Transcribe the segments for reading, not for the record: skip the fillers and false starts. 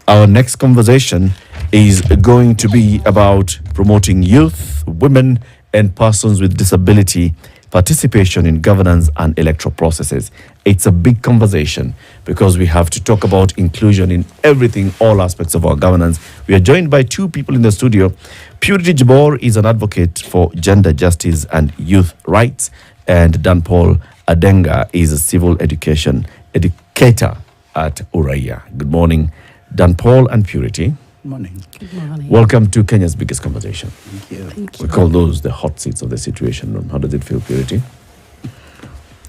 Our next conversation is going to be about promoting youth, women, and persons with disability participation in governance and electoral processes. It's a big conversation because we have to talk about inclusion in everything, all aspects of our governance. We are joined by two people in the studio. Purity Jebor is an advocate for gender justice and youth rights, and DanPaul Andegah is a civil education educator at URAIA. Good morning, DanPaul and Purity. Good morning. Good morning. Welcome to Kenya's biggest conversation. Thank you. Thank We you. call those the hot seats of the situation. How does it feel, Purity?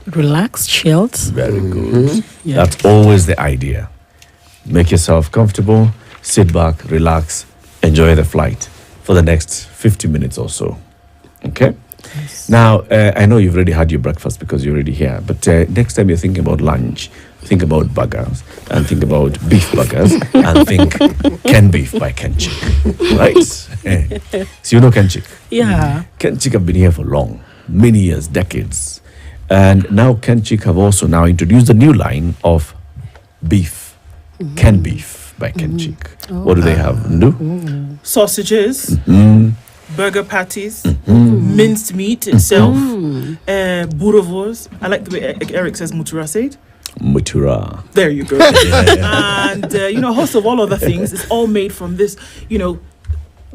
Relax, chilled. Very good. Yeah. That's always the idea. Make yourself comfortable, sit back, relax, enjoy the flight for the next 50 minutes or so. Okay? Yes. Now, I know you've already had your breakfast because you're already here, but next time you're thinking about lunch, think about burgers and think about beef burgers and think Ken Beef by Ken Chick. Right? So you know Ken Chick? Yeah. Ken Chick have been here for long, many years, decades. And now Ken Chick have also now introduced a new line of beef, Ken Beef by Ken Chick. What do they have? No? Sausages, burger patties, Mm-hmm. minced meat itself, boerewors. I like the way Eric says mutura said. Mutura. There you go. And, a host of all other things. It's all made from this,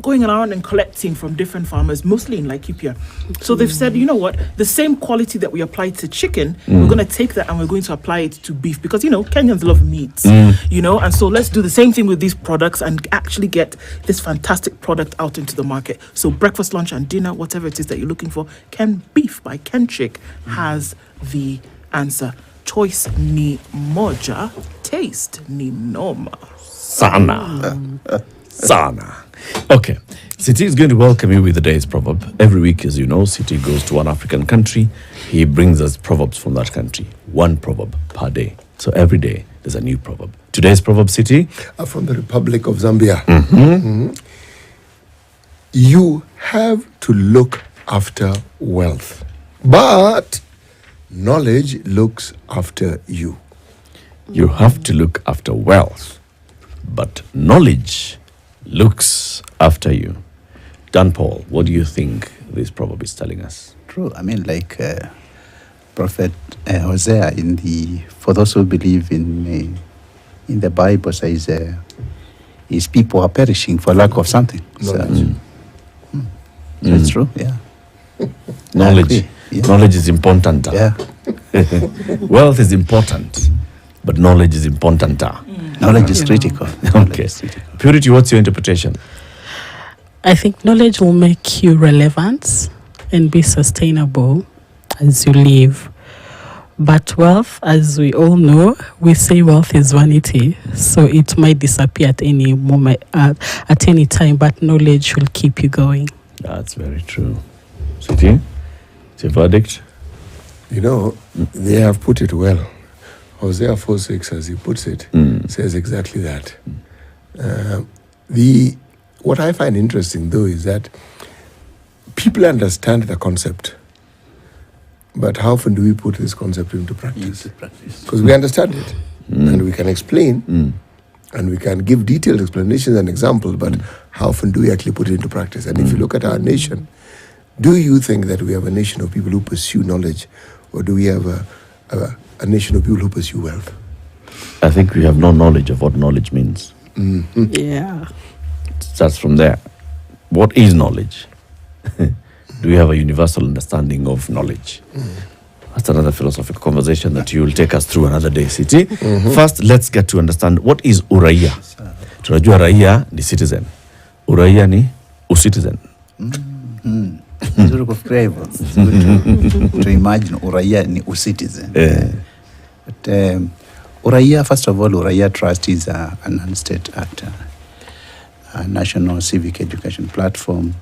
going around and collecting from different farmers, mostly in Laikipia. So they've said, you know what, the same quality that we apply to chicken, we're going to take that and we're going to apply it to beef because, Kenyans love meat, and so let's do the same thing with these products and actually get this fantastic product out into the market. So breakfast, lunch and dinner, whatever it is that you're looking for, Ken Beef by Ken Chick has the answer. Choice ni moja, taste ni noma. Sana. Sana. Okay. City is going to welcome you with the day's proverb. Every week, as you know, City goes to one African country. He brings us proverbs from that country. One proverb per day. So every day, there's a new proverb. Today's proverb, City? From the Republic of Zambia. You have to look after wealth, but knowledge looks after you. You have to look after wealth, but knowledge looks after you. DanPaul, what do you think this proverb is telling us? True. I mean, Prophet Hosea for those who believe in the Bible says, his people are perishing for lack of something. Knowledge. So it's true. Yeah. Knowledge. Yeah. Knowledge is important. Yeah. Wealth is important, but knowledge is important. Knowledge is critical. Knowledge Okay. is critical. Purity, what's your interpretation? I think knowledge will make you relevant and be sustainable as you live. But wealth, as we all know, we say wealth is vanity, so it might disappear at any moment, at any time, but knowledge will keep you going. That's very true. City, it's your verdict? They have put it well. Hosea 4:6, as he puts it, says exactly that. What I find interesting, though, is that people understand the concept, but how often do we put this concept into practice? Because we understand it, and we can explain, and we can give detailed explanations and examples, but how often do we actually put it into practice? And if you look at our nation, do you think that we have a nation of people who pursue knowledge, or do we have a nation of people who pursue wealth? I think we have no knowledge of what knowledge means. Yeah. It starts from there. What is knowledge? Do we have a universal understanding of knowledge? That's another philosophical conversation that you will take us through another day, City. First, let's get to understand what is URAIA. Tunajua raia ni citizen. URAIA ni ucitizen. It's good kufikiria hivyo. It's good to imagine URAIA ni citizen. But URAIA, first of all, URAIA Trust is a non-state actor, a national civic education platform.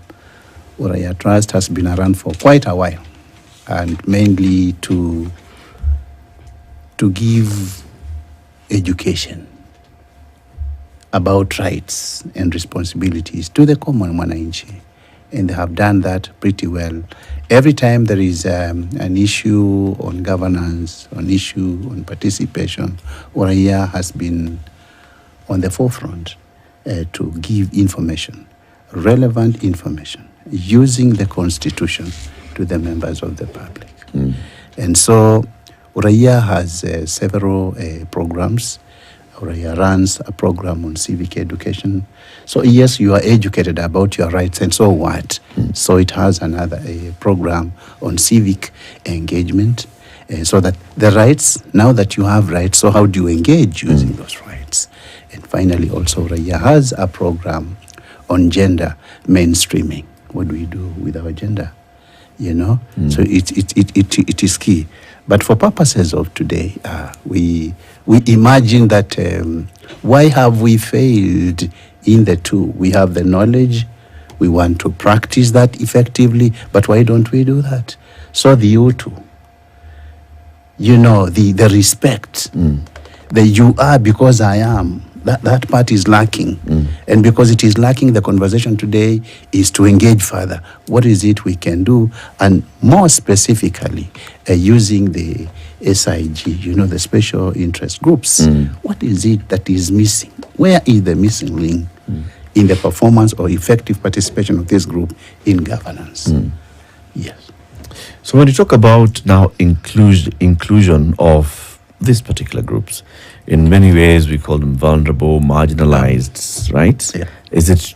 URAIA Trust has been around for quite a while, and mainly to give education about rights and responsibilities to the common mwananchi. And they have done that pretty well. Every time there is an issue on governance, an issue on participation, URAIA has been on the forefront to give information, relevant information, using the Constitution to the members of the public. And so URAIA has several programs. URAIA runs a program on civic education. So yes, you are educated about your rights, and so what? So it has another program on civic engagement, so that the rights, now that you have rights, so how do you engage using those rights? And finally, also URAIA has a program on gender mainstreaming. What do we do with our gender? You know, so it is key. But for purposes of today, we imagine that why have we failed in the two? We have the knowledge, we want to practice that effectively, but why don't we do that? So the U2, you know, the respect, the you are because I am, that part is lacking. And because it is lacking, the conversation today is to engage further. What is it we can do? And more specifically, using the SIG, you know, the special interest groups. What is it that is missing? Where is the missing link in the performance or effective participation of this group in governance? Yes. So when you talk about now inclusion of these particular groups, in many ways we call them vulnerable, marginalized, right? Yeah. Is it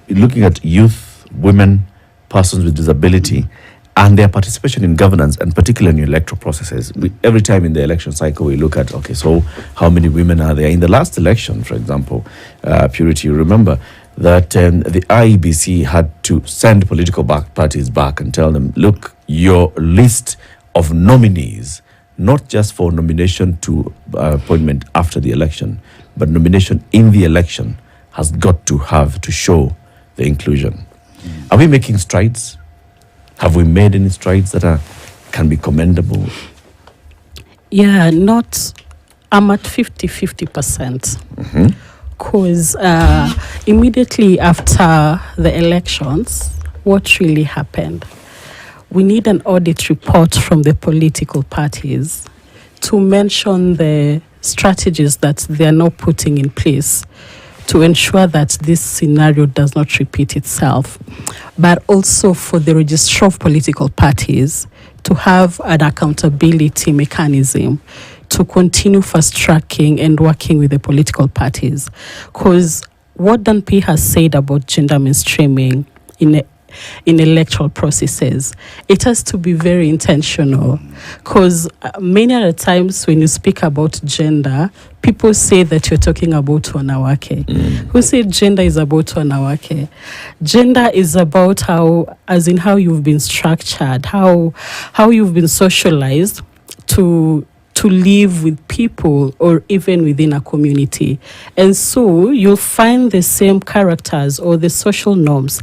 looking at youth, women, persons with disability, and their participation in governance, and particularly in electoral processes? Every time in the election cycle, we look at, okay, so how many women are there? In the last election, for example, Purity, you remember that the IEBC had to send political parties back and tell them, look, your list of nominees, not just for nomination to appointment after the election, but nomination in the election has got to have to show the inclusion. Are we making strides? Have we made any strides that can be commendable? Yeah, I'm at 50%. Because immediately after the elections, what really happened? We need an audit report from the political parties to mention the strategies that they are now putting in place to ensure that this scenario does not repeat itself, but also for the registrar of political parties to have an accountability mechanism to continue fast-tracking and working with the political parties. Because what DanPaul has said about gender mainstreaming in electoral processes, it has to be very intentional, because many other times when you speak about gender, people say that you're talking about wanawake. Who said gender is about wanawake? Gender is about how you've been structured, how you've been socialized to live with people or even within a community. And so you'll find the same characters or the social norms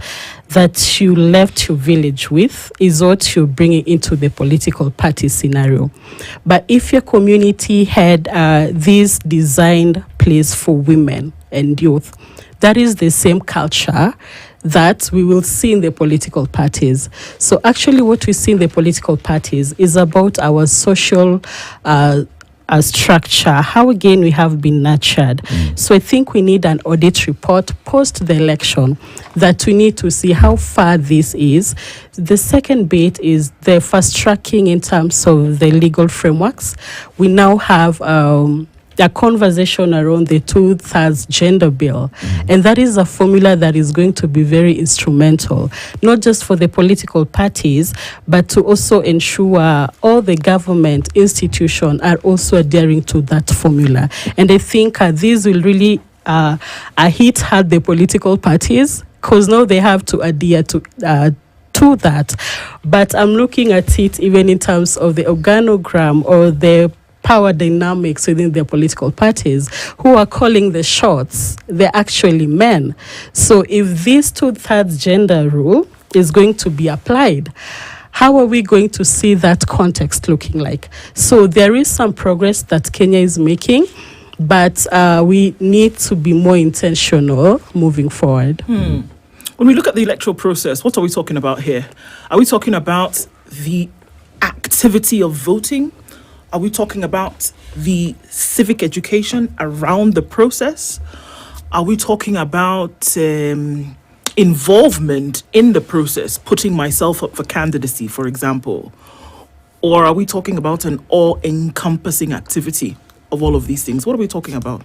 that you left your village with is what you're bringing into the political party scenario. But if your community had this designed place for women and youth, that is the same culture that we will see in the political parties. So actually what we see in the political parties is about our social structure, how again we have been nurtured. So I think we need an audit report post the election that we need to see how far this is. The second bit is the fast tracking in terms of the legal frameworks. We now have a conversation around the 2/3 gender bill. And that is a formula that is going to be very instrumental, not just for the political parties, but to also ensure all the government institutions are also adhering to that formula. And I think this will really hit hard the political parties, because now they have to adhere to that. But I'm looking at it even in terms of the organogram or the power dynamics within their political parties. Who are calling the shots, they're actually men. So if this 2/3 gender rule is going to be applied, how are we going to see that context looking like? So there is some progress that Kenya is making, but we need to be more intentional moving forward. When we look at the electoral process, what are we talking about here? Are we talking about the activity of voting? Are we talking about the civic education around the process? Are we talking about involvement in the process, putting myself up for candidacy, for example? Or are we talking about an all-encompassing activity of all of these things? What are we talking about?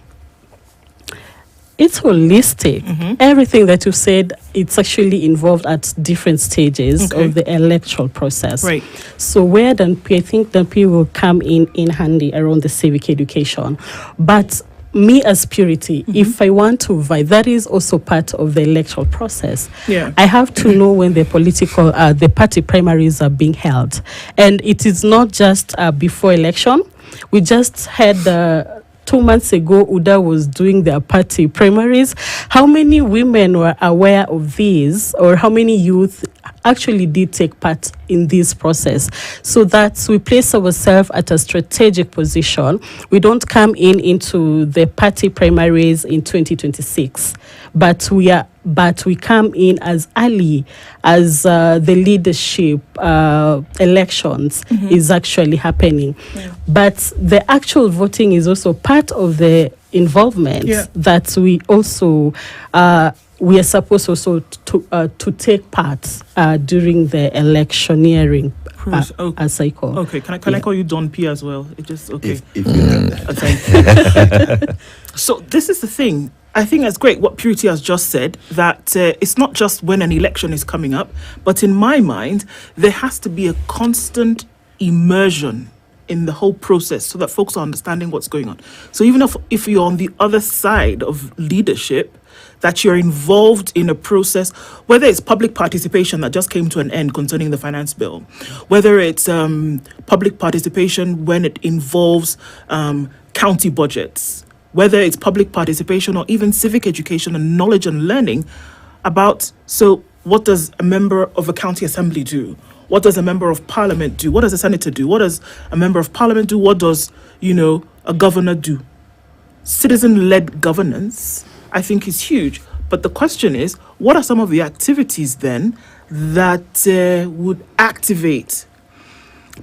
It's holistic. Everything that you said, it's actually involved at different stages of the electoral process. Right. So where I think DanPaul will come in handy around the civic education. But me as Purity, if I want to vote, that is also part of the electoral process. Yeah. I have to know when the the party primaries are being held. And it is not just before election. We just had 2 months ago, UDA was doing their party primaries. How many women were aware of these, or how many youth actually did take part in this process? So that we place ourselves at a strategic position. We don't come into the party primaries in 2026, but we come in as early as the leadership elections is actually happening. But the actual voting is also part of the involvement that we also we are supposed also to take part during the electioneering cycle. Okay, can I call you Don P as well? It just okay. If you have that. So this is the thing. I think that's great what Purity has just said, that it's not just when an election is coming up, but in my mind, there has to be a constant immersion in the whole process so that folks are understanding what's going on. So even if you're on the other side of leadership, that you're involved in a process, whether it's public participation that just came to an end concerning the finance bill, whether it's public participation when it involves county budgets, whether it's public participation or even civic education and knowledge and learning about, so what does a member of a county assembly do? What does a member of parliament do? What does a senator do? What does a member of parliament do? What does, a governor do? Citizen-led governance, I think, is huge. But the question is, what are some of the activities then that would activate?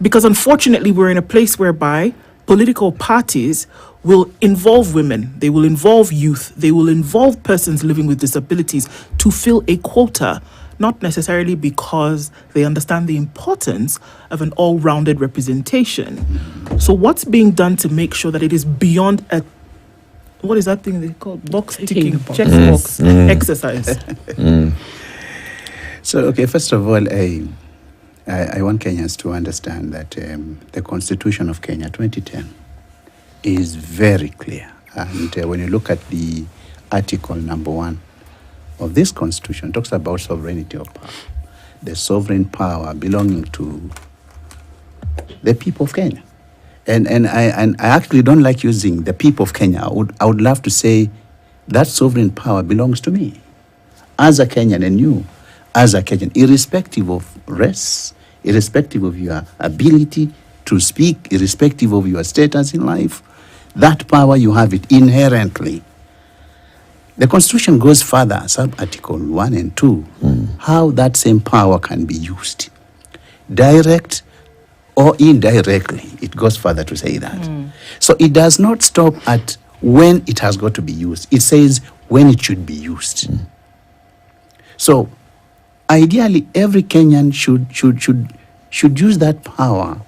Because unfortunately, we're in a place whereby political parties will involve women, they will involve youth, they will involve persons living with disabilities to fill a quota, not necessarily because they understand the importance of an all-rounded representation. So what's being done to make sure that it is beyond a, what is that thing they call box-ticking, checkbox exercise? So, okay, first of all, I want Kenyans to understand that the Constitution of Kenya 2010 is very clear. And when you look at the article number 1 of this Constitution, it talks about sovereignty of power. The sovereign power belonging to the people of Kenya. And I actually don't like using the people of Kenya. I would love to say that sovereign power belongs to me as a Kenyan, and you as a Kenyan, irrespective of race, irrespective of your ability to speak, irrespective of your status in life. That power, you have it inherently. The Constitution goes further, sub-article 1 and 2, how that same power can be used. Direct or indirectly, it goes further to say that. So it does not stop at when it has got to be used. It says when it should be used. So ideally, every Kenyan should use that power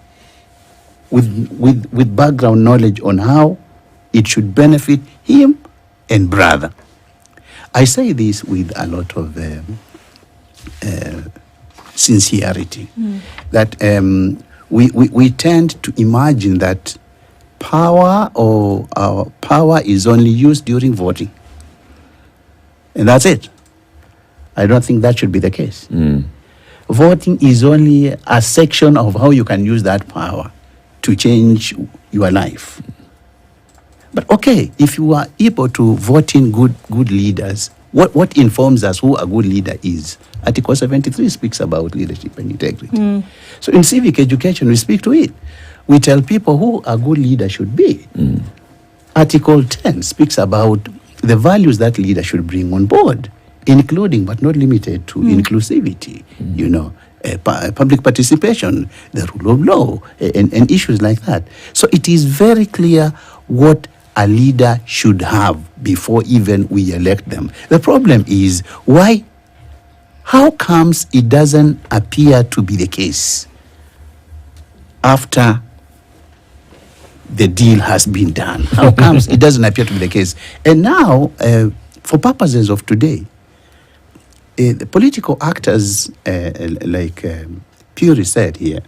with background knowledge on how it should benefit him and brother. I say this with a lot of sincerity, that we tend to imagine that power is only used during voting, and that's it. I don't think that should be the case. Voting is only a section of how you can use that power to change your life. But okay, if you are able to vote in good leaders, what informs us who a good leader is? Article 73 speaks about leadership and integrity. So in civic education, we speak to it. We tell people who a good leader should be. Article 10 speaks about the values that leader should bring on board, including but not limited to inclusivity, public participation, the rule of law, and issues like that. So it is very clear what a leader should have before even we elect them. The problem is how comes it doesn't appear to be the case after the deal has been done? How comes it doesn't appear to be the case? And now, for purposes of today, the political actors, like Puri said here,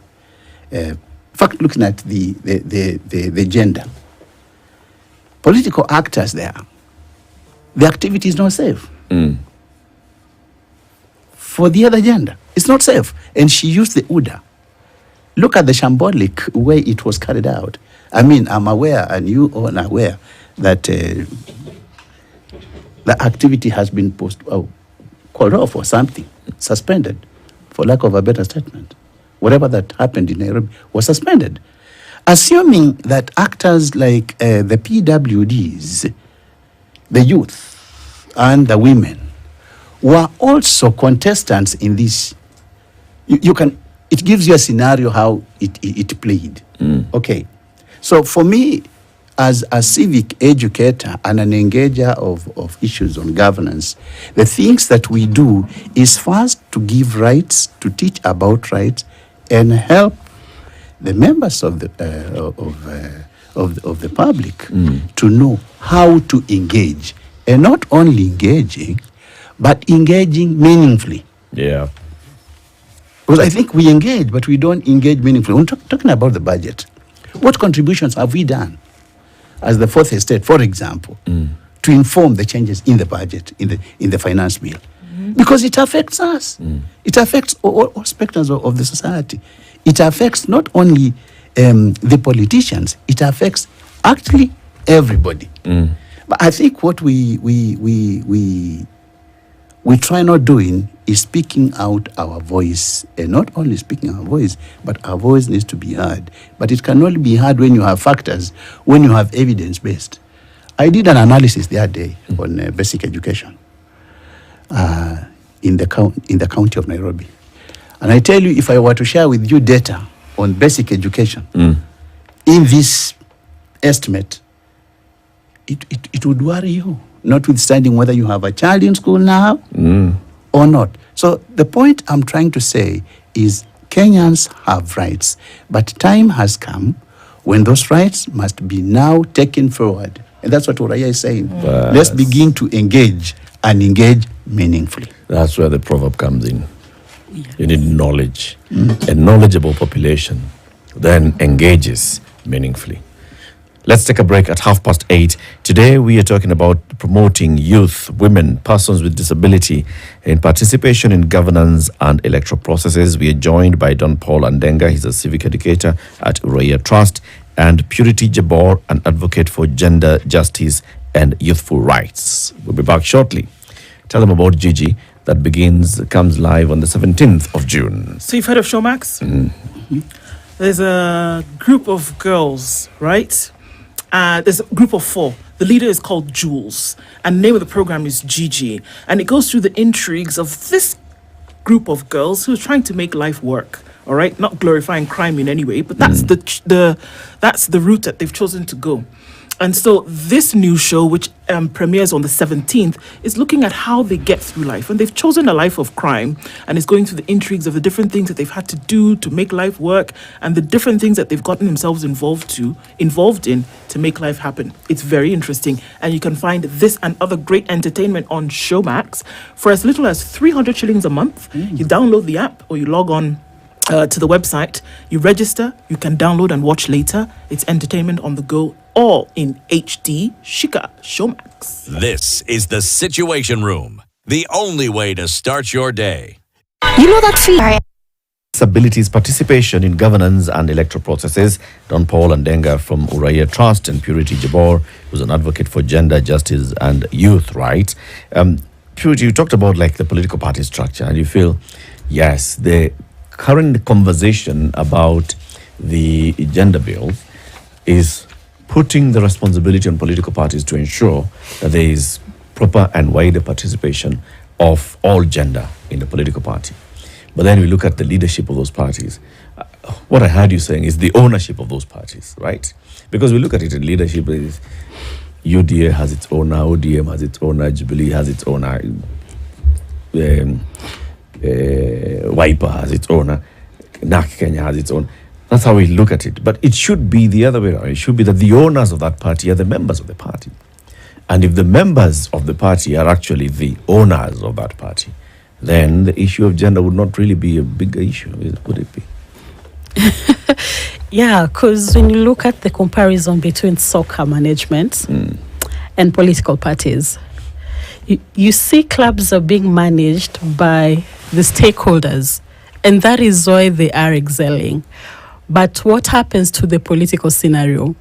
in fact, looking at the gender, political actors there, the activity is not safe. For the other gender, it's not safe. And she used the UDA. Look at the shambolic way it was carried out. I mean, I'm aware, and you all are aware, that the activity has been called off or something, suspended, for lack of a better statement. Whatever that happened in Nairobi was suspended. Assuming that actors like the PWDs, the youth, and the women were also contestants in this, it gives you a scenario how it played. Okay. So for me, as a civic educator and an engager of issues on governance, the things that we do is first to give rights, to teach about rights, and help the members of the public to know how to engage, and not only engaging, but engaging meaningfully. Yeah. Because I think we engage, but we don't engage meaningfully. When talking about the budget, what contributions have we done as the fourth estate, for example, to inform the changes in the budget, in the finance bill? Because it affects us. It affects all spectrum of the society. It affects not only the politicians, it affects actually everybody. But I think what we try not doing is speaking out our voice, and not only speaking our voice, but our voice needs to be heard. But it can only be heard when you have factors, when you have evidence-based. I did an analysis the other day on basic education in the county of Nairobi. And I tell you, if I were to share with you data on basic education in this estimate, it would worry you, notwithstanding whether you have a child in school now or not. So the point I'm trying to say is Kenyans have rights, but time has come when those rights must be now taken forward. And that's what URAIA is saying. Let's begin to engage, and engage meaningfully. That's where the proverb comes in. Yes. You need knowledge. A knowledgeable population then engages meaningfully. Let's take a break at 8:30. Today we are talking about promoting youth, women, persons with disability in participation in governance and electoral processes. We are joined by DanPaul Andegah. He's a civic educator at URAIA Trust, and Purity Jebor, an advocate for gender justice and youthful rights. We'll be back shortly. Tell them about Gigi that comes live on the 17th of June. So you've heard of Showmax? There's a group of girls, right? There's a group of 4. The leader is called Jules, and the name of the program is Gigi. And it goes through the intrigues of this group of girls who are trying to make life work. All right, not glorifying crime in any way, but that's the route that they've chosen to go. And so this new show, which premieres on the 17th, is looking at how they get through life. And they've chosen a life of crime, and it's going through the intrigues of the different things that they've had to do to make life work, and the different things that they've gotten themselves involved in to make life happen. It's very interesting. And you can find this and other great entertainment on Showmax for as little as 300 shillings a month. You download the app, or you log on to the website, you register, you can download and watch later. It's entertainment on the go, all in HD. Shika Showmax. This is the Situation Room, the only way to start your day. You know that feeling? Disabilities participation in governance and electoral processes. DanPaul Andegah from URAIA Trust, and Purity Jebor, who's an advocate for gender justice and youth rights. Purity, you talked about like the political party structure, and you feel, yes, the current conversation about the gender bill is putting the responsibility on political parties to ensure that there is proper and wider participation of all gender in the political party. But then we look at the leadership of those parties. What I heard you saying is the ownership of those parties, right? Because we look at it in leadership, is UDA has its owner, ODM has its owner, Jubilee has its owner, Wiper has its owner, NAC Kenya has its own. That's how we look at it. But it should be the other way around. It should be that the owners of that party are the members of the party. And if the members of the party are actually the owners of that party, then the issue of gender would not really be a big issue, would it be? Yeah, because when you look at the comparison between soccer management and political parties, you see clubs are being managed by the stakeholders, and that is why they are excelling. But what happens to the political scenario?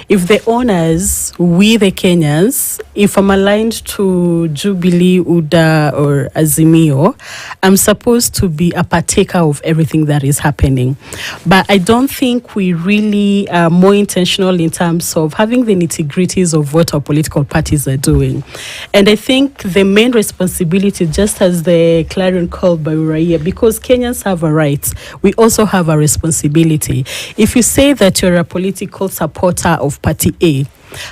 If the owners, we the Kenyans, if I'm aligned to Jubilee, UDA, or Azimio, I'm supposed to be a partaker of everything that is happening. But I don't think we really are more intentional in terms of having the nitty-gritties of what our political parties are doing. And I think the main responsibility, just as the clarion call by URAIA, because Kenyans have a right, we also have a responsibility. If you say that you're a political supporter of Party A,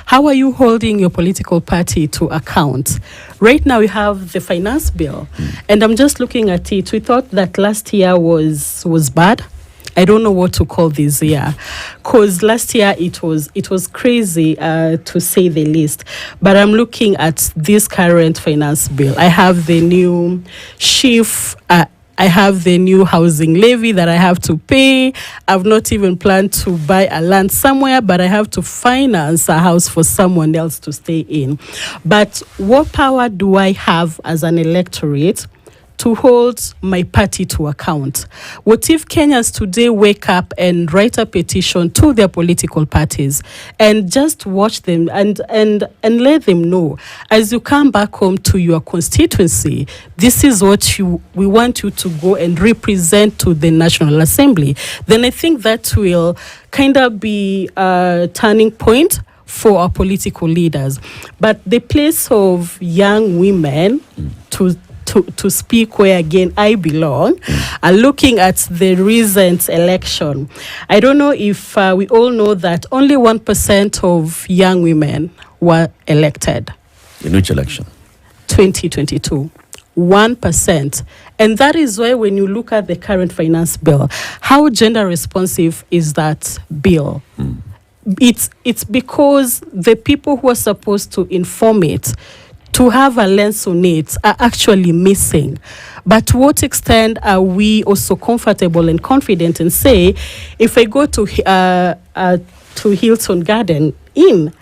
how are you holding your political party to account? Right now we have the finance bill, and I'm just looking at it. We thought that last year was bad. I don't know what to call this year, because last year it was crazy to say the least. But I'm looking at this current finance bill. I have the new SHIF. I have the new housing levy that I have to pay. I've not even planned to buy a land somewhere, but I have to finance a house for someone else to stay in. But what power do I have as an electorate to hold my party to account? What if Kenyans today wake up and write a petition to their political parties and just watch them and let them know, as you come back home to your constituency, this is what we want you to go and represent to the National Assembly? Then I think that will kind of be a turning point for our political leaders. But the place of young women to speak where again I belong, looking at the recent election, I don't know if we all know that only 1% of young women were elected. In which election? 2022. 1%. And that is why when you look at the current finance bill, how gender responsive is that bill? It's because the people who are supposed to inform it, to have a lens on it, are actually missing. But to what extent are we also comfortable and confident and say, if I go to Hilton Garden Inn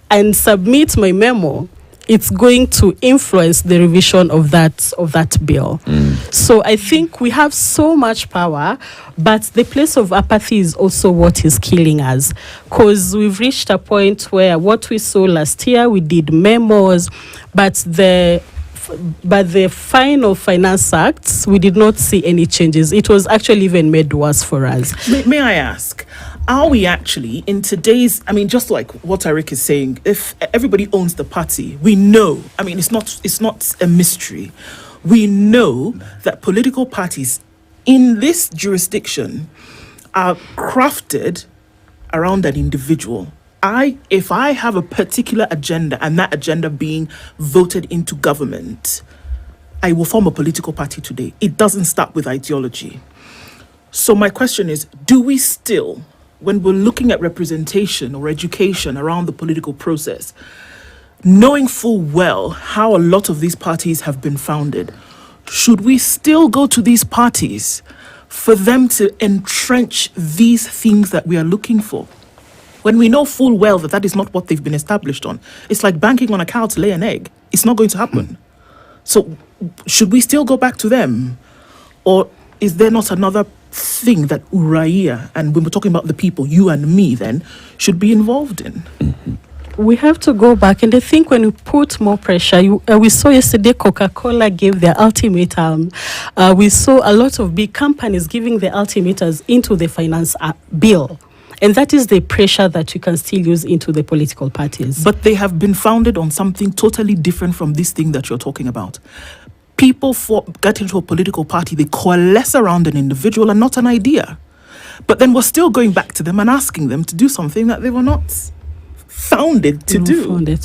and submit my memo, it's going to influence the revision of that bill. So I think we have so much power, but the place of apathy is also what is killing us, because we've reached a point where what we saw last year, we did memos, but the final finance acts, we did not see any changes. It was actually even made worse for us. May I ask, are we actually in today's, I mean, just like what Tariq is saying, if everybody owns the party, we know, I mean, it's not a mystery. We know that political parties in this jurisdiction are crafted around an individual. If I have a particular agenda, and that agenda being voted into government, I will form a political party today. It doesn't start with ideology. So my question is, do we still, when we're looking at representation or education around the political process, knowing full well how a lot of these parties have been founded, should we still go to these parties for them to entrench these things that we are looking for? When we know full well that that is not what they've been established on. It's like banking on a cow to lay an egg. It's not going to happen. So should we still go back to them? Or is there not another thing that URAIA, and when we're talking about the people, you and me then, should be involved in? We have to go back, and I think when we put more pressure, we saw yesterday Coca-Cola gave their ultimatum. We saw a lot of big companies giving their ultimatums into the finance bill. And that is the pressure that you can still use into the political parties. But they have been founded on something totally different from this thing that you're talking about. people get into a political party, they coalesce around an individual and not an idea. But then we're still going back to them and asking them to do something that they were not founded to do.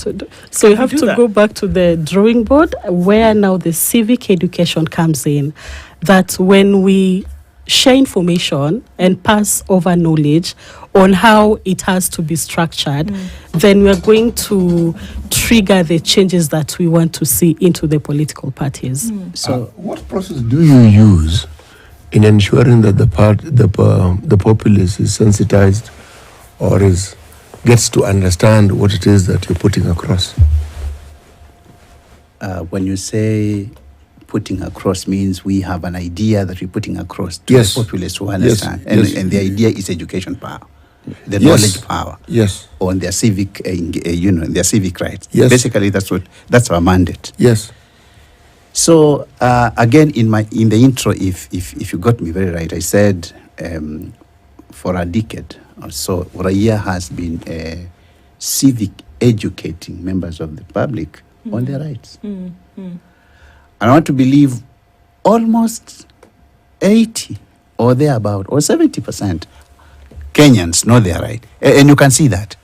So you have to go back to the drawing board, where now the civic education comes in, that when we share information and pass over knowledge on how it has to be structured, then we're going to trigger the changes that we want to see into the political parties. So, what process do you use in ensuring that the populace is sensitized or gets to understand what it is that you're putting across? When you say putting across, means we have an idea that we're putting across to Yes. the populace to understand. Yes. And the idea is education power, the knowledge power, on their civic, their civic rights. Yes. Basically, that's our mandate. Yes. So again, in the intro, if you got me very right, I said for a decade or so, URAIA has been civic educating members of the public on their rights. And I want to believe almost 80 or thereabout, or 70% Kenyans know their right. And you can see that.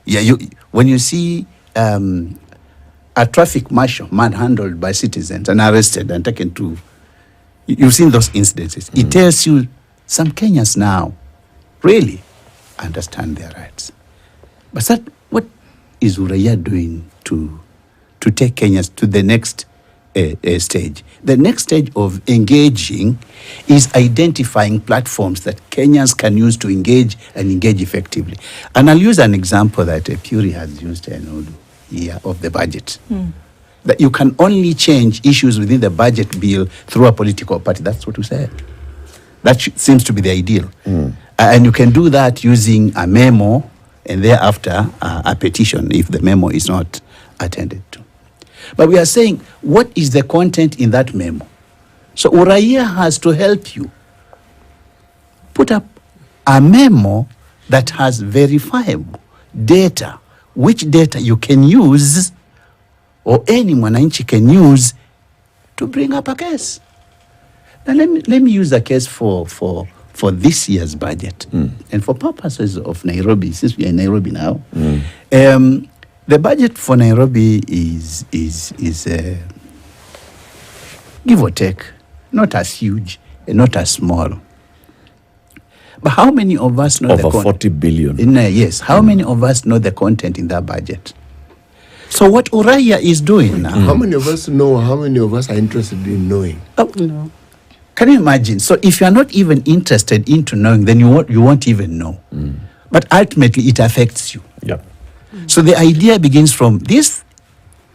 Yeah, when you see a traffic marshal manhandled by citizens and arrested and taken to, you've seen those incidences. It tells you some Kenyans now really understand their rights. But what is URAIA doing to take Kenyans to the next stage? The next stage of engaging is identifying platforms that Kenyans can use to engage and engage effectively. And I'll use an example that Puri has used of the budget. That you can only change issues within the budget bill through a political party. That's what we said. That seems to be the ideal. And you can do that using a memo and thereafter a petition if the memo is not attended to. But we are saying, what is the content in that memo? So URAIA has to help you put up a memo that has verifiable data, which data you can use or any mwananchi can use to bring up a case. Now let me use a case for this year's budget and for purposes of Nairobi, since we are in Nairobi now. The budget for Nairobi is give or take, not as huge and not as small. But how many of us know over 40 billion? Yes. How many of us know the content in that budget? So what URAIA is doing now? How many of us know? How many of us are interested in knowing? No. Can you imagine? So if you are not even interested into knowing, then you won't even know. But ultimately, it affects you. Yeah. So the idea begins from this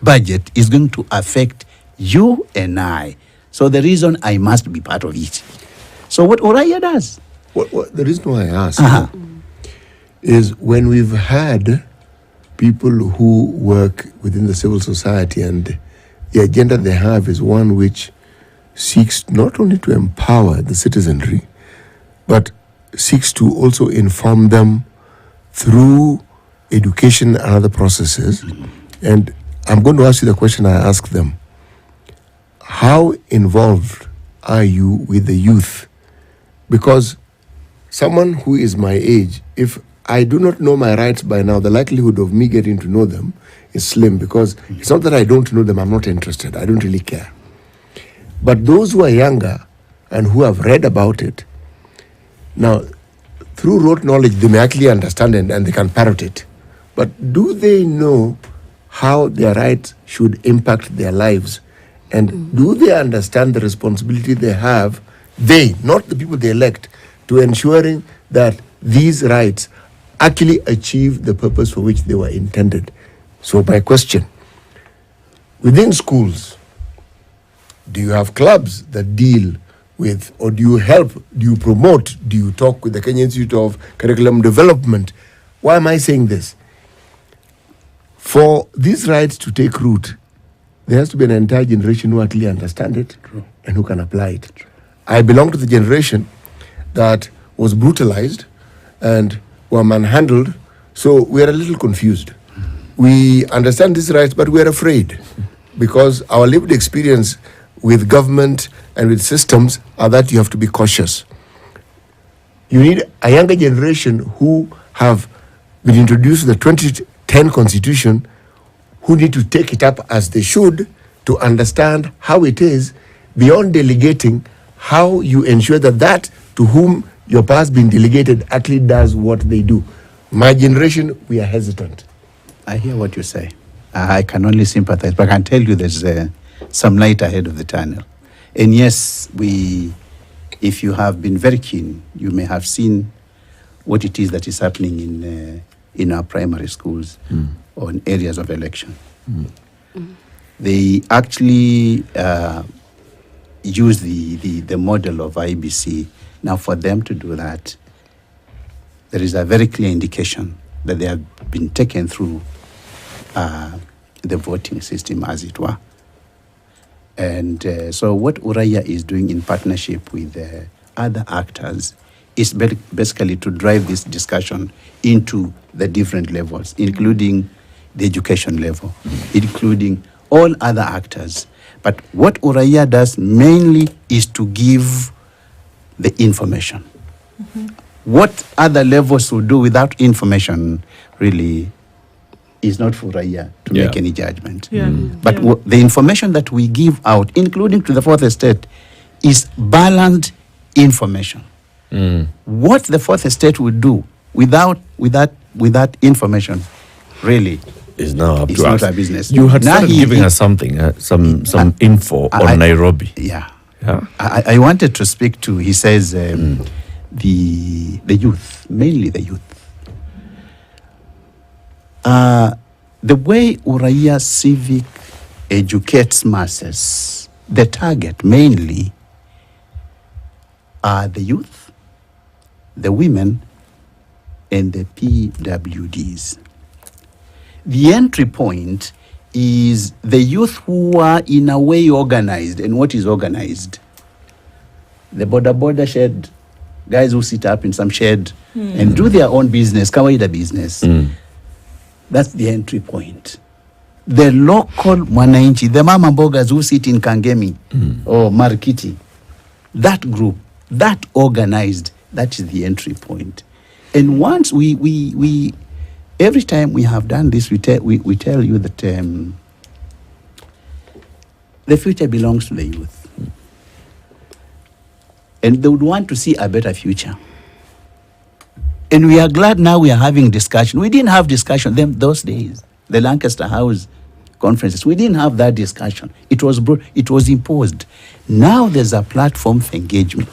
budget is going to affect you and I. So the reason I must be part of it. So what URAIA does? The reason why I ask is when we've had people who work within the civil society and the agenda they have is one which seeks not only to empower the citizenry, but seeks to also inform them through education and other processes. And I'm going to ask you the question I asked them. How involved are you with the youth? Because someone who is my age, if I do not know my rights by now, the likelihood of me getting to know them is slim, because it's not that I don't know them, I'm not interested, I don't really care. But those who are younger and who have read about it, now, through rote knowledge, they may actually understand and they can parrot it. But do they know how their rights should impact their lives? And do they understand the responsibility they have, not the people they elect, to ensuring that these rights actually achieve the purpose for which they were intended? So my question, within schools, do you have clubs that deal with, or do you help, do you promote, do you talk with the Kenya Institute of Curriculum Development? Why am I saying this? For these rights to take root, there has to be an entire generation who actually understand it and who can apply it. I belong to the generation that was brutalized and were manhandled, so we are a little confused. We understand these rights, but we are afraid because our lived experience with government and with systems are that you have to be cautious. You need a younger generation who have been introduced to the 2010 Constitution, who need to take it up as they should to understand how it is, beyond delegating, how you ensure that that to whom your power has been delegated actually does what they do. My generation, we are hesitant. I hear what you say. I can only sympathize, but I can tell you there's some light ahead of the tunnel. And yes, if you have been very keen, you may have seen what it is that is happening in our primary schools on areas of election. They actually use the model of IBC. Now, for them to do that, there is a very clear indication that they have been taken through the voting system, as it were. And so what URAIA is doing in partnership with other actors is basically to drive this discussion into the different levels, including the education level, including all other actors. But what URAIA does mainly is to give the information. What other levels will do without information really is not for URAIA to make any judgment. But the information that we give out, including to the fourth estate, is balanced information. What the fourth estate would do without information really is now up is to not us. our business. You had Now started giving us something, some info on Nairobi. Yeah. Yeah. I wanted to speak to, he says, the youth, mainly the youth. The way URAIA Civic educates masses, the target mainly are the youth, the women, and the PWDs. The entry point is the youth who are in a way organized. And what is organized? The border shed, guys who sit up in some shed and do their own business, kawaida business. That's the entry point. The local mwananchi, the mama mbogas who sit in Kangemi or Marikiti, that group, that organized, that is the entry point. And once we every time we have done this, we tell you that the future belongs to the youth. And they would want to see a better future. And we are glad now we are having discussion. We didn't have discussion those days, the Lancaster House conferences. We didn't have that discussion. It was imposed. Now there's a platform for engagement.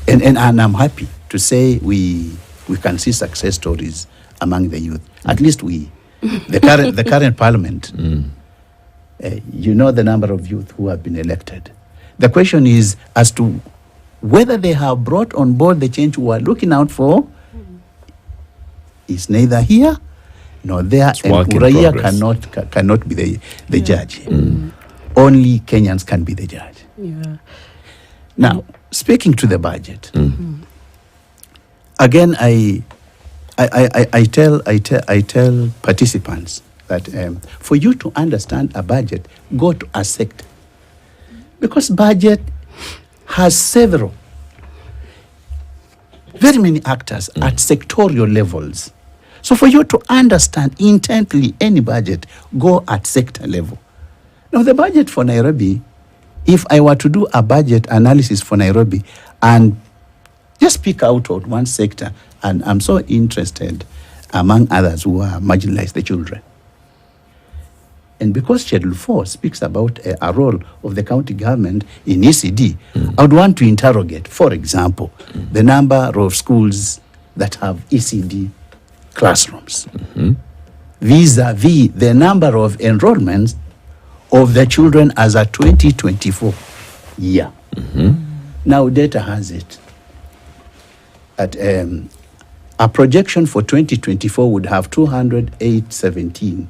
And I'm happy to say we can see success stories among the youth. At least the current parliament, you know the number of youth who have been elected. The question is as to whether they have brought on board the change we are looking out for is neither here nor there, It's and work in URAIA cannot be the judge. Only Kenyans can be the judge. Yeah. Now, speaking to the budget, again, I tell participants that for you to understand a budget, go to a sector, because budget has very many actors at sectorial levels. So for you to understand intently any budget, go at sector level. Now the budget for Nairobi, if I were to do a budget analysis for Nairobi and just pick out one sector, and I'm so interested among others who are marginalized, the children. And because Schedule 4 speaks about a role of the county government in ECD, I would want to interrogate, for example, the number of schools that have ECD classrooms vis-a-vis the number of enrollments of the children as a 2024 year. Now data has it at a projection for 2024 would have 208,17.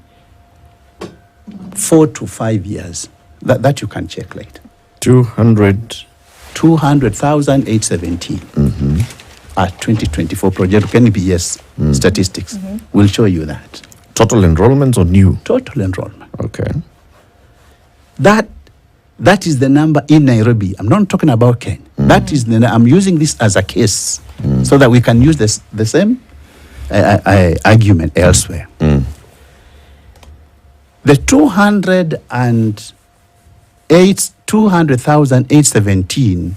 4 to 5 years. That you can check later. 200,817 at 2024 project. NBS statistics will show you that. Total enrollments or new? Total enrollment. Okay. That That is the number in Nairobi. I'm not talking about Kenya. That is I'm using this as a case so that we can use the same argument elsewhere. The 200,817,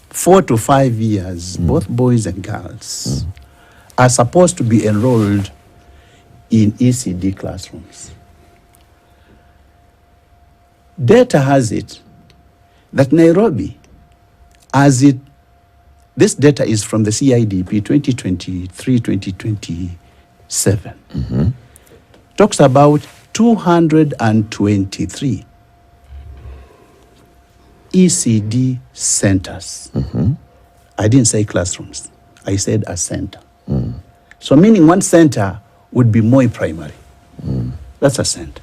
4 to 5 years, both boys and girls, are supposed to be enrolled in ECD classrooms. Data has it that Nairobi, this data is from the CIDP 2023-2027, talks about 223 ECD centers. I didn't say classrooms. I said a center. So meaning one center would be Moi Primary. That's a center.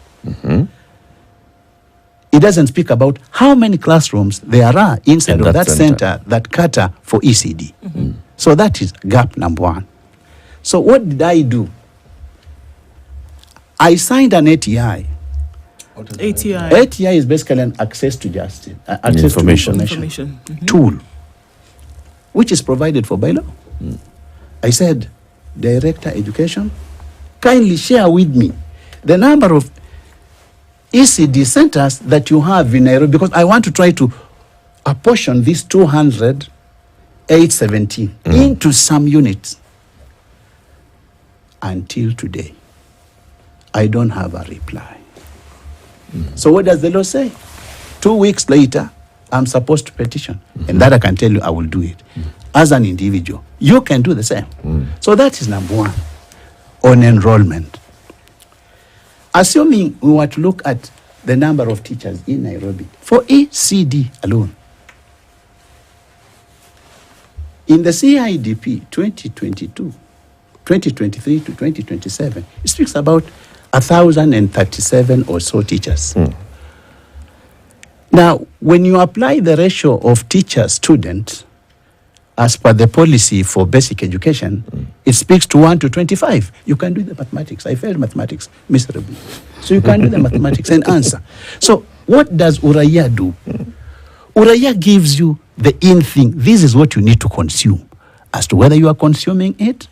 It doesn't speak about how many classrooms there are inside of that center that cater for ECD. So that is gap number one. So what did I do? I signed an ATI. ATI is basically an access to justice, access to information tool, which is provided for by law. I said, Director Education, kindly share with me the number of ECD centers that you have in Nairobi, because I want to try to apportion these 200,817 into some units. Until today, I don't have a reply. So what does the law say? 2 weeks later, I'm supposed to petition. And that I can tell you, I will do it. As an individual, you can do the same. So that is number one on enrollment. Assuming we were to look at the number of teachers in Nairobi for ECD alone, in the CIDP 2023 to 2027, it speaks about 1,037 or so teachers. Now, when you apply the ratio of teacher-student as per the policy for basic education, it speaks to 1 to 25. You can do the mathematics. I failed mathematics miserably. So you can do the mathematics and answer. So what does URAIA do? URAIA gives you the in thing. This is what you need to consume. As to whether you are consuming it.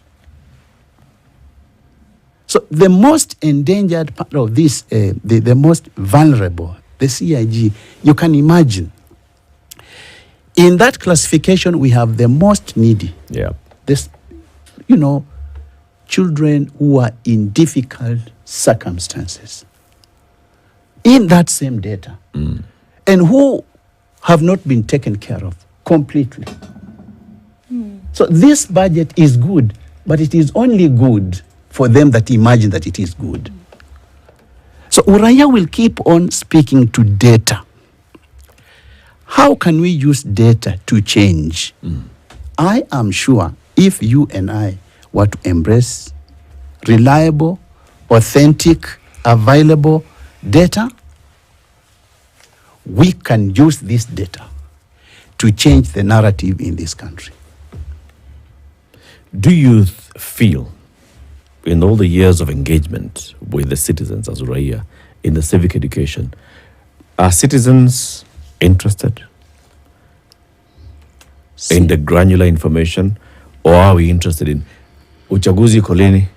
So the most endangered part of this, the most vulnerable, the CIG, you can imagine. In that classification, we have the most needy. Yeah. This, children who are in difficult circumstances. In that same data. And who have not been taken care of completely. So this budget is good, but it is only good for them that imagine that it is good. So URAIA will keep on speaking to data. How can we use data to change? I am sure if you and I were to embrace reliable, authentic, available data, we can use this data to change the narrative in this country. Do you feel, in all the years of engagement with the citizens as URAIA in the civic education, are citizens interested in the granular information, or are we interested in uchaguzi kolini,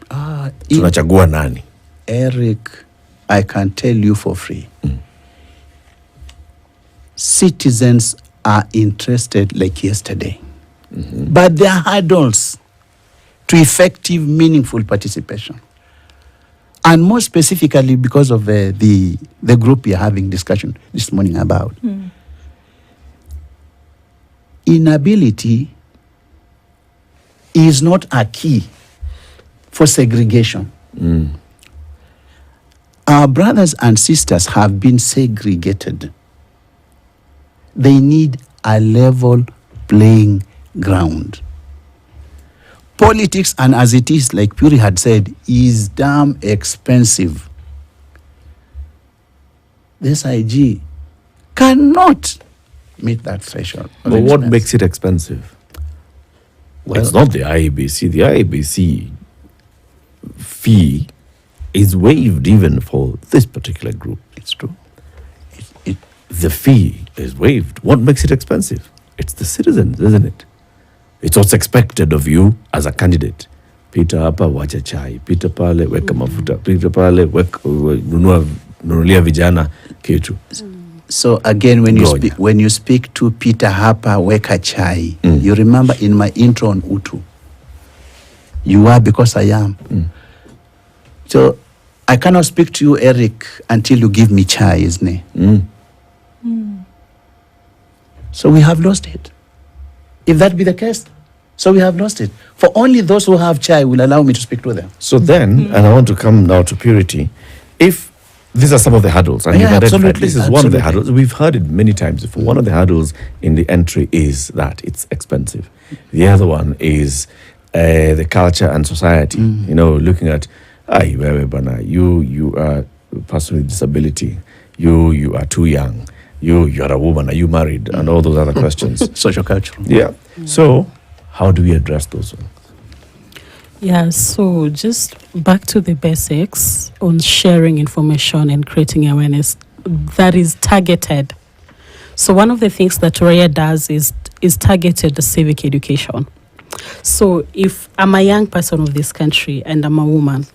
tunachagua nani? Eric, I can tell you for free. Citizens are interested like yesterday. But there are hurdles to effective, meaningful participation. And more specifically because of the group we are having discussion this morning about. Inability is not a key for segregation. Our brothers and sisters have been segregated. They need a level playing ground. Politics, and as it is, like Puri had said, is damn expensive. This IG cannot meet that threshold. But what makes it expensive? Well, it's not the IEBC. The IEBC fee is waived even for this particular group. It's true. the fee is waived. What makes it expensive? It's the citizens, isn't it? It's what's expected of you as a candidate. Pita hapa wacha chai, pita pale weka mafuta, pita pale nunulia vijana kitu. So again, when you speak to Peter hapa weka chai, you remember in my intro on Utu, you are because I am. So I cannot speak to you, Eric, until you give me chai, isn't it? So we have lost it. If that be the case, so we have lost it. For only those who have chai will allow me to speak to them. So then, and I want to come now to purity, if these are some of the hurdles, and you've identified this is one of the hurdles, we've heard it many times before. One of the hurdles in the entry is that it's expensive. The other one is the culture and society, you know, looking at, you are a person with disability, you are too young, you are a woman, are you married, and all those other questions. Social cultural. Yeah. So how do we address those ones? Yeah, so just back to the basics on sharing information and creating awareness that is targeted. So one of the things that URAIA does is targeted civic education. So if I'm a young person of this country and I'm a woman,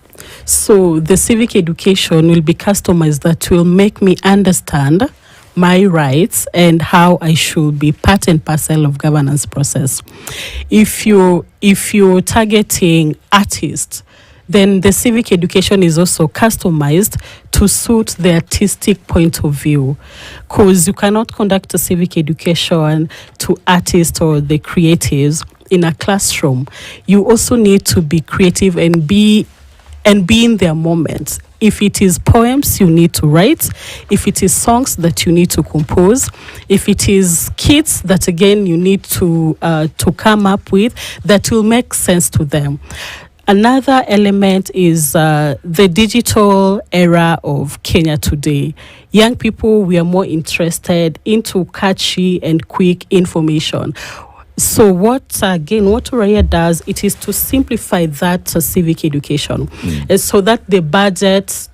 so the civic education will be customized that will make me understand my rights and how I should be part and parcel of governance process. If you're targeting artists, then the civic education is also customized to suit the artistic point of view, because you cannot conduct a civic education to artists or the creatives in a classroom. You also need to be creative and be in their moment. If it is poems you need to write, if it is songs that you need to compose, if it is kits that again you need to come up with that will make sense to them. Another element is the digital era of Kenya today. Young people, we are more interested into catchy and quick information. So what URAIA does, it is to simplify that civic education, so that the budget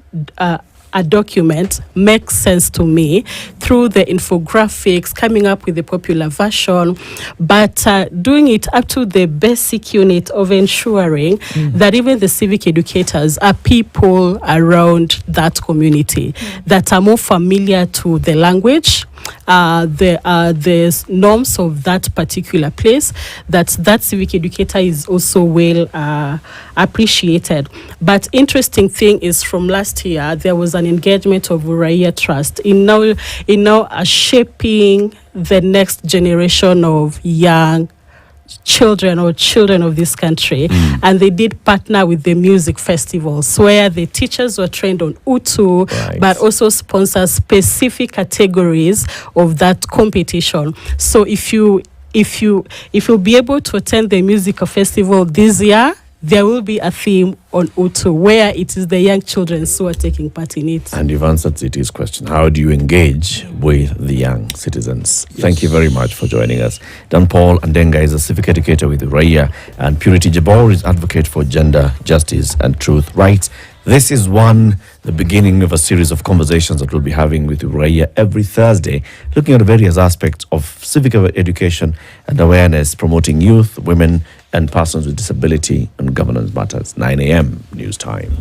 a document makes sense to me through the infographics, coming up with the popular version, but doing it up to the basic unit of ensuring that even the civic educators are people around that community that are more familiar to the language, the norms of that particular place, that civic educator is also well appreciated. But interesting thing is, from last year there was an engagement of URAIA Trust in now shaping the next generation of young children of this country, and they did partner with the music festivals where the teachers were trained on Utu, but also sponsor specific categories of that competition. So if you'll be able to attend the music festival this year, there will be a theme on Utu where it is the young children who are taking part in it. And you've answered Ziti's question. How do you engage with the young citizens? Yes. Thank you very much for joining us. DanPaul Andegah is a civic educator with URAIA, and Purity Jebor is advocate for gender, justice, and truth rights. This is the beginning of a series of conversations that we'll be having with URAIA every Thursday, looking at various aspects of civic education and awareness, promoting youth, women, and persons with disability and governance matters. 9 a.m. news time.